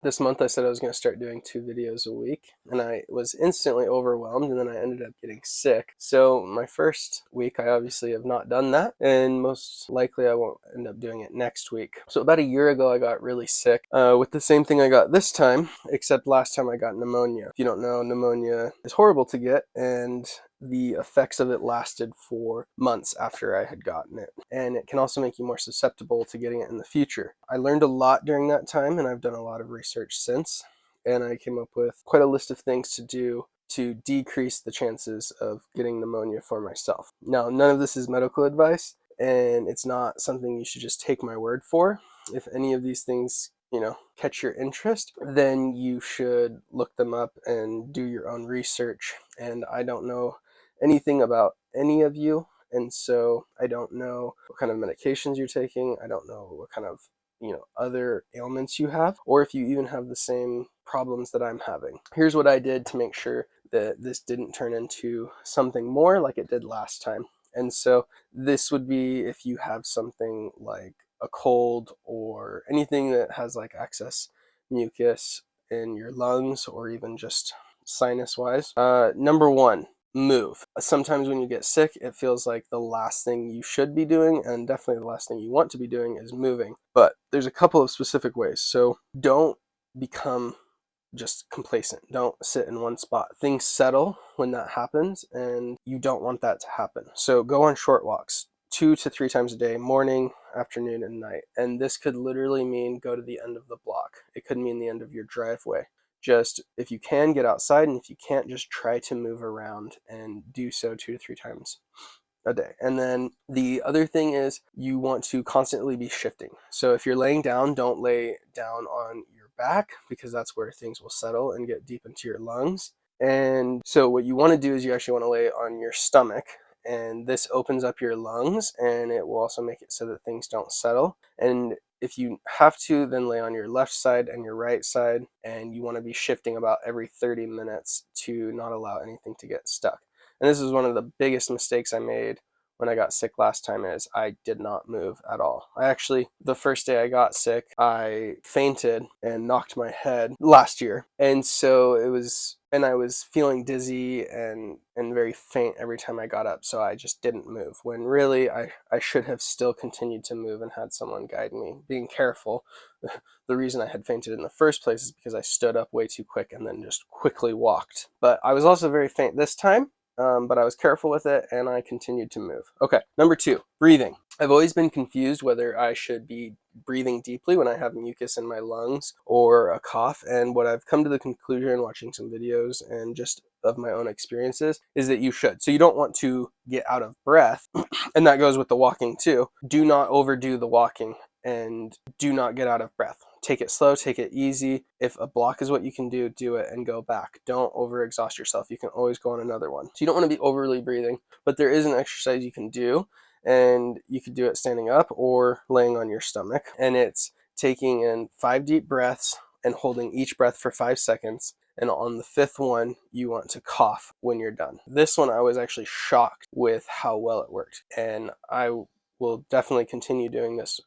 This month I said I was going to start doing 2 videos a week, and I was instantly overwhelmed, and then I ended up getting sick. So my first week I obviously have not done that, and most likely I won't end up doing it next week. So about a year ago I got really sick with the same thing I got this time, except last time I got pneumonia. If you don't know, pneumonia is horrible to get, and the effects of it lasted for months after I had gotten it. And it can also make you more susceptible to getting it in the future. I learned a lot during that time, and I've done a lot of research since. And I came up with quite a list of things to do to decrease the chances of getting pneumonia for myself. Now, none of this is medical advice, and it's not something you should just take my word for. If any of these things catch your interest, then you should look them up and do your own research. And I don't know anything about any of you, and so I don't know what kind of medications you're taking. I don't know what kind of other ailments you have, or if you even have the same problems that I'm having. Here's what I did to make sure that this didn't turn into something more like it did last time. And so this would be if you have something like a cold or anything that has like excess mucus in your lungs, or even just sinus wise. Number one, move. Sometimes when you get sick, it feels like the last thing you should be doing, and definitely the last thing you want to be doing, is moving. But there's a couple of specific ways. So don't become just complacent. Don't sit in one spot. Things settle when that happens, and you don't want that to happen. So go on short walks 2 to 3 times a day, morning, afternoon, and night. And this could literally mean go to the end of the block. It could mean the end of your driveway. Just, if you can, get outside, and if you can't, just try to move around and do so 2 to 3 times a day. And then the other thing is you want to constantly be shifting. So if you're laying down, don't lay down on your back, because that's where things will settle and get deep into your lungs. And so what you want to do is you actually want to lay on your stomach, and this opens up your lungs, and it will also make it so that things don't settle. And if you have to, then lay on your left side and your right side, and you want to be shifting about every 30 minutes to not allow anything to get stuck. And this is one of the biggest mistakes I made when I got sick last time, is I did not move at all. The first day I got sick, I fainted and knocked my head last year. And so I was feeling dizzy and very faint every time I got up. So I just didn't move, when really I should have still continued to move and had someone guide me, being careful. The reason I had fainted in the first place is because I stood up way too quick and then just quickly walked. But I was also very faint this time. But I was careful with it, and I continued to move. Okay, number 2, breathing. I've always been confused whether I should be breathing deeply when I have mucus in my lungs or a cough, and what I've come to the conclusion watching some videos and just of my own experiences is that you should. So you don't want to get out of breath, and that goes with the walking too. Do not overdo the walking, and do not get out of breath. Take it slow, take it easy. If a block is what you can do, do it and go back. Don't overexhaust yourself. You can always go on another one. So you don't want to be overly breathing, but there is an exercise you can do, and you could do it standing up or laying on your stomach. And it's taking in 5 deep breaths and holding each breath for 5 seconds. And on the 5th one, you want to cough when you're done. This one, I was actually shocked with how well it worked. And I will definitely continue doing this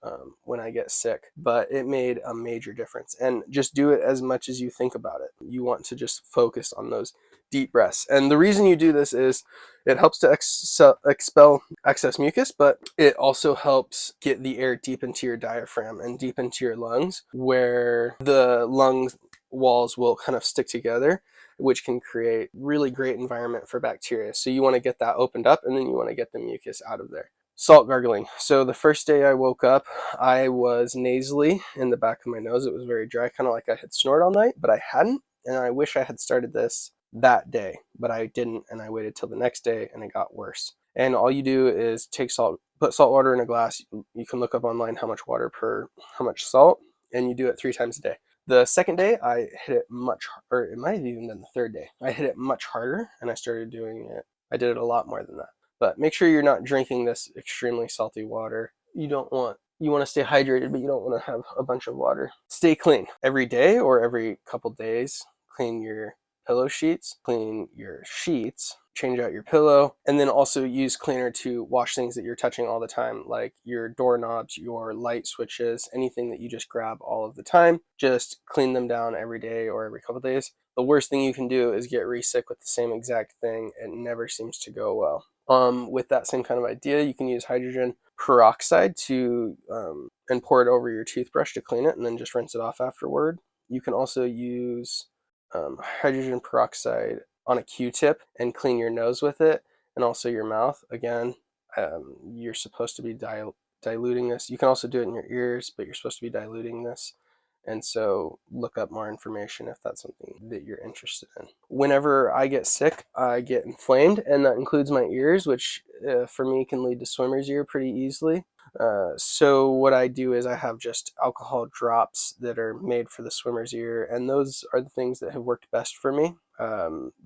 when I get sick, but it made a major difference. And just do it as much as you think about it. You want to just focus on those deep breaths. And the reason you do this is it helps to expel excess mucus, but it also helps get the air deep into your diaphragm and deep into your lungs, where the lung walls will kind of stick together, which can create really great environment for bacteria. So you want to get that opened up, and then you want to get the mucus out of there. Salt gargling. So the first day I woke up, I was nasally in the back of my nose. It was very dry, kind of like I had snored all night, but I hadn't. And I wish I had started this that day, but I didn't. And I waited till the next day, and it got worse. And all you do is put salt water in a glass. You can look up online how much water per how much salt, and you do it 3 times a day. The second day, I hit it much, or it might have even been the third day. I hit it much harder, and I started doing it. I did it a lot more than that. But make sure you're not drinking this extremely salty water. You want to stay hydrated, but you don't want to have a bunch of water. Stay clean every day or every couple days. Clean your pillow sheets, clean your sheets, change out your pillow, and then also use cleaner to wash things that you're touching all the time, like your doorknobs, your light switches, anything that you just grab all of the time. Just clean them down every day or every couple of days. The worst thing you can do is get re-sick with the same exact thing. It never seems to go well. With that same kind of idea, you can use hydrogen peroxide to and pour it over your toothbrush to clean it, and then just rinse it off afterward. You can also use hydrogen peroxide on a Q-tip and clean your nose with it, and also your mouth. Again, you're supposed to be diluting this. You can also do it in your ears, but you're supposed to be diluting this. And so look up more information if that's something that you're interested in. Whenever I get sick, I get inflamed, and that includes my ears, which for me can lead to swimmer's ear pretty easily. So what I do is I have just alcohol drops that are made for the swimmer's ear, and those are the things that have worked best for me.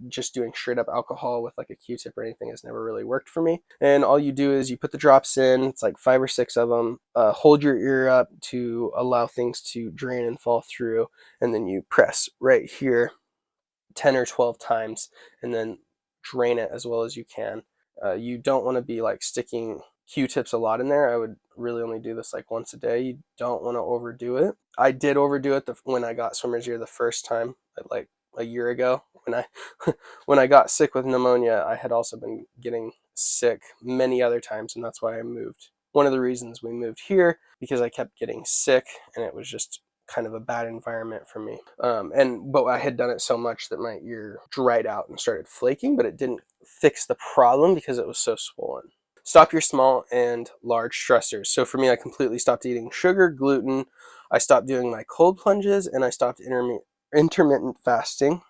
Just doing straight up alcohol with like a Q-tip or anything has never really worked for me. And all you do is you put the drops in, it's like 5 or 6 of them, hold your ear up to allow things to drain and fall through, and then you press right here 10 or 12 times and then drain it as well as you can. You don't want to be like sticking Q-tips a lot in there. I would really only do this like once a day. You don't want to overdo it. I did overdo it when I got swimmer's ear the first time, like a year ago. When I got sick with pneumonia, I had also been getting sick many other times, and that's why I moved. One of the reasons we moved here, because I kept getting sick, and it was just kind of a bad environment for me. But I had done it so much that my ear dried out and started flaking, but it didn't fix the problem because it was so swollen. Stop your small and large stressors. So for me, I completely stopped eating sugar, gluten. I stopped doing my cold plunges, and I stopped intermittent fasting.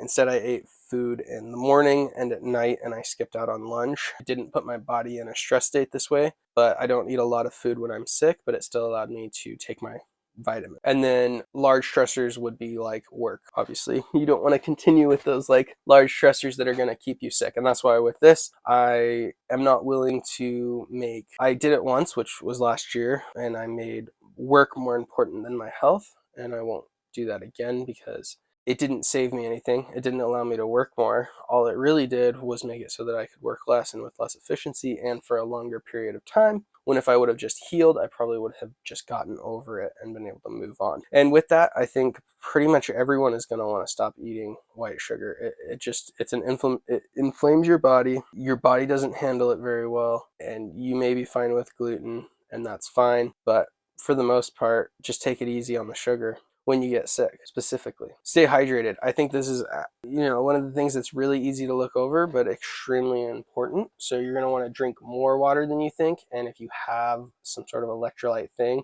Instead, I ate food in the morning and at night, and I skipped out on lunch. I didn't put my body in a stress state this way, but I don't eat a lot of food when I'm sick, but it still allowed me to take my vitamin. And then large stressors would be like work. Obviously, you don't want to continue with those like large stressors that are going to keep you sick. And that's why with this, I am not willing to I did it once, which was last year, and I made work more important than my health. And I won't do that again because it didn't save me anything. It didn't allow me to work more. All it really did was make it so that I could work less and with less efficiency and for a longer period of time. When if I would have just healed, I probably would have just gotten over it and been able to move on. And with that, I think pretty much everyone is going to want to stop eating white sugar. It inflames your body. Your body doesn't handle it very well, and you may be fine with gluten, and that's fine. But for the most part, just take it easy on the sugar when you get sick. Specifically, stay hydrated. I think this is one of the things that's really easy to look over but extremely important. So you're going to want to drink more water than you think, and if you have some sort of electrolyte thing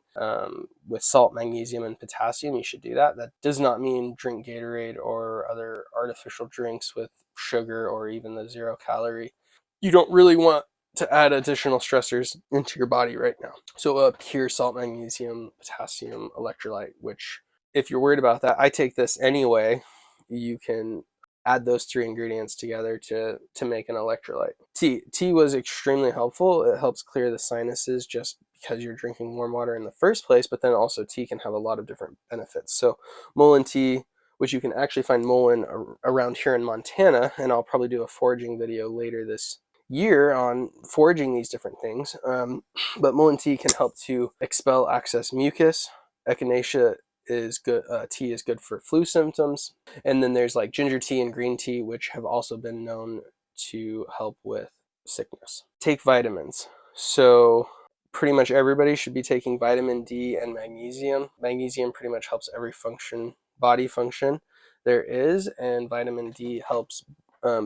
with salt, magnesium, and potassium, you should do that. That does not mean drink Gatorade or other artificial drinks with sugar or even the 0-calorie. You don't really want to add additional stressors into your body right now. So a pure salt, magnesium, potassium electrolyte, which if you're worried about that, I take this anyway. You can add those 3 ingredients together to make an electrolyte. Tea was extremely helpful. It helps clear the sinuses just because you're drinking warm water in the first place, but then also tea can have a lot of different benefits. So mullein tea, which you can actually find mullein around here in Montana, and I'll probably do a foraging video later this year on foraging these different things. But mullein tea can help to expel excess mucus. Echinacea is good. Tea is good for flu symptoms. And then there's like ginger tea and green tea, which have also been known to help with sickness. Take vitamins. So pretty much everybody should be taking vitamin D and magnesium. Magnesium pretty much helps every body function there is, and vitamin D helps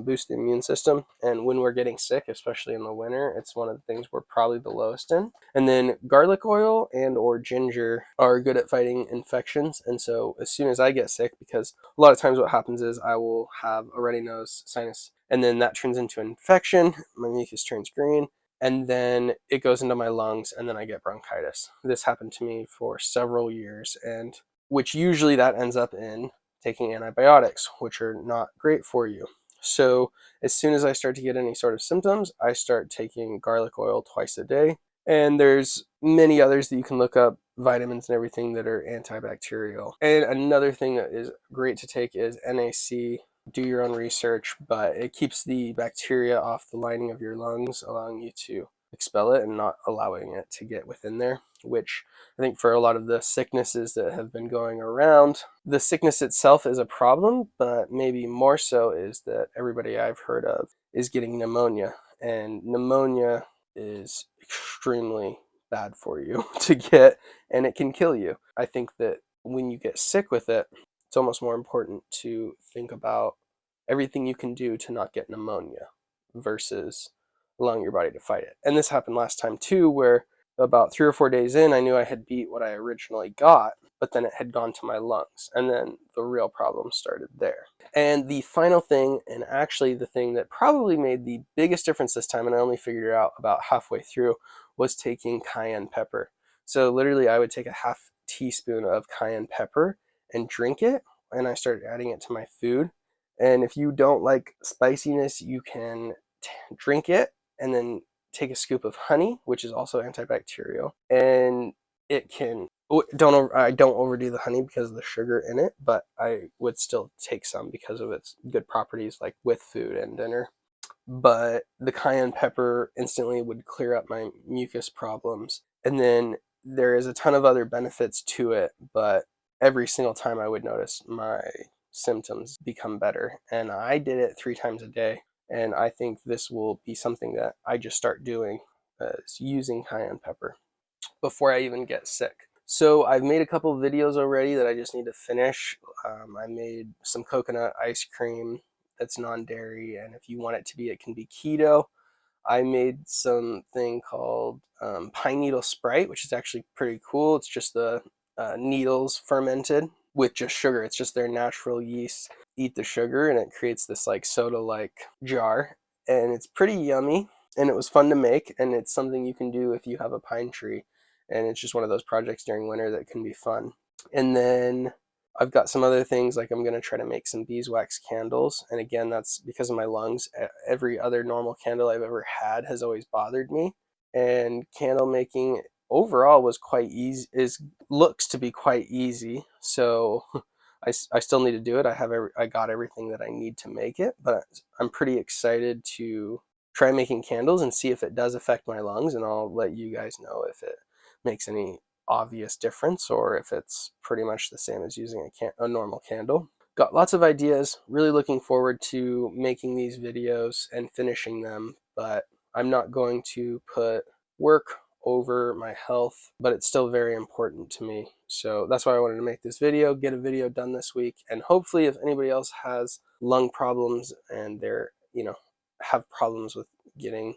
boost the immune system. And when we're getting sick, especially in the winter, it's one of the things we're probably the lowest in. And then garlic oil and or ginger are good at fighting infections. And so as soon as I get sick, because a lot of times what happens is I will have a runny nose, sinus, and then that turns into an infection. My mucus turns green, and then it goes into my lungs, and then I get bronchitis. This happened to me for several years, and which usually that ends up in taking antibiotics, which are not great for you. So as soon as I start to get any sort of symptoms, I start taking garlic oil twice a day. And there's many others that you can look up, vitamins and everything that are antibacterial. And another thing that is great to take is NAC do your own research, but it keeps the bacteria off the lining of your lungs, allowing you to expel it and not allowing it to get within there, which I think for a lot of the sicknesses that have been going around, the sickness itself is a problem, but maybe more so is that everybody I've heard of is getting pneumonia, and pneumonia is extremely bad for you to get, and it can kill you. I think that when you get sick with it, it's almost more important to think about everything you can do to not get pneumonia versus allowing your body to fight it. And this happened last time too, where about 3 or 4 days in, I knew I had beat what I originally got, but then it had gone to my lungs, and then the real problem started there. And the final thing, and actually the thing that probably made the biggest difference this time, and I only figured it out about halfway through, was taking cayenne pepper. So literally I would take a half teaspoon of cayenne pepper and drink it, and I started adding it to my food. And if you don't like spiciness, you can drink it and then take a scoop of honey, which is also antibacterial, and it can I don't overdo the honey because of the sugar in it, but I would still take some because of its good properties, like with food and dinner. But the cayenne pepper instantly would clear up my mucus problems, and then there is a ton of other benefits to it, but every single time I would notice my symptoms become better, and I did it 3 times a day. And I think this will be something that I just start doing, is using cayenne pepper before I even get sick. So I've made a couple of videos already that I just need to finish. I made some coconut ice cream that's non-dairy, and if you want it to be, it can be keto. I made something called pine needle Sprite, which is actually pretty cool. It's just the needles fermented with just sugar. It's just their natural yeast eat the sugar, and it creates this like soda-like jar, and it's pretty yummy, and it was fun to make, and it's something you can do if you have a pine tree, and it's just one of those projects during winter that can be fun. And then I've got some other things, like I'm going to try to make some beeswax candles, and again, that's because of my lungs. Every other normal candle I've ever had has always bothered me, and candle making overall was quite easy, looks to be quite easy, so I still need to do it. I got everything that I need to make it, but I'm pretty excited to try making candles and see if it does affect my lungs, and I'll let you guys know if it makes any obvious difference or if it's pretty much the same as using a normal candle. Got lots of ideas, really looking forward to making these videos and finishing them, but I'm not going to put work over my health, but it's still very important to me. So that's why I wanted to make this video, get a video done this week, and hopefully if anybody else has lung problems and they're, have problems with getting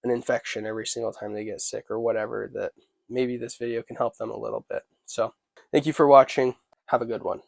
an infection every single time they get sick or whatever, that maybe this video can help them a little bit. So thank you for watching. Have a good one.